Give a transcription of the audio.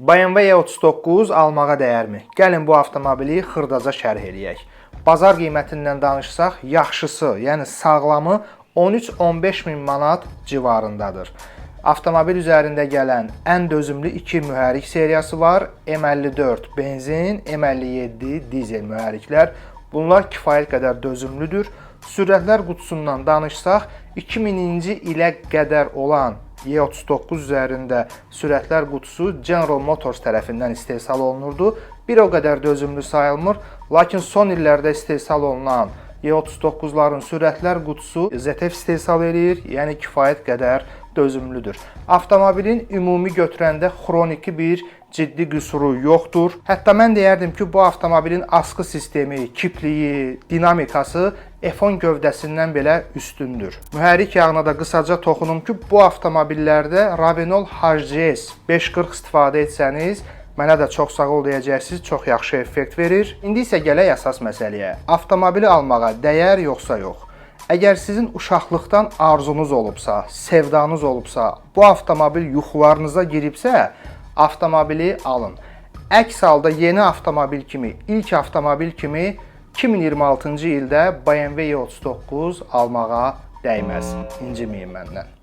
BMW E39 almağa dəyərmi? Gəlin bu avtomobili xırdaca şərh eləyək. Bazar qiymətindən danışsaq, yaxşısı, yəni sağlamı 13-15 min manat civarındadır. Avtomobil üzərində gələn ən dözümlü 2 mühərrik seriyası var. M54 benzin, M57 dizel mühərriklər. Bunlar kifayət qədər dözümlüdür. Sürətlər qutusundan danışsaq, 2000-ci ilə qədər olan E39 üzərində sürətlər qutusu General Motors tərəfindən istehsal olunurdu. Bir o qədər dözümlü sayılmır, lakin son illərdə istehsal olunan E39'ların sürətlər qutusu ZF istehsal edir, yəni kifayət qədər dözümlüdür. Avtomobilin ümumi götürəndə xroniki bir ciddi qüsuru yoxdur. Hətta mən deyərdim ki, bu avtomobilin askı sistemi, kipliyi, dinamikası F10 gövdəsindən belə üstündür. Mühərrik yağına da qısaca toxunum ki, bu avtomobillərdə Ravenol HGS 540 istifadə etsəniz, mənə də çox sağ ol deyəcəksiniz, çox yaxşı effekt verir. İndi isə gələk əsas məsələyə. Avtomobili almağa dəyər yoxsa yox? Əgər sizin uşaqlıqdan arzunuz olubsa, sevdanız olubsa, bu avtomobil yuxularınıza giribsə, avtomobili alın. Əks halda yeni avtomobil kimi, ilk avtomobil kimi 2026-cı ildə BMW E39 almağa dəyməz. İnciməyin məndən.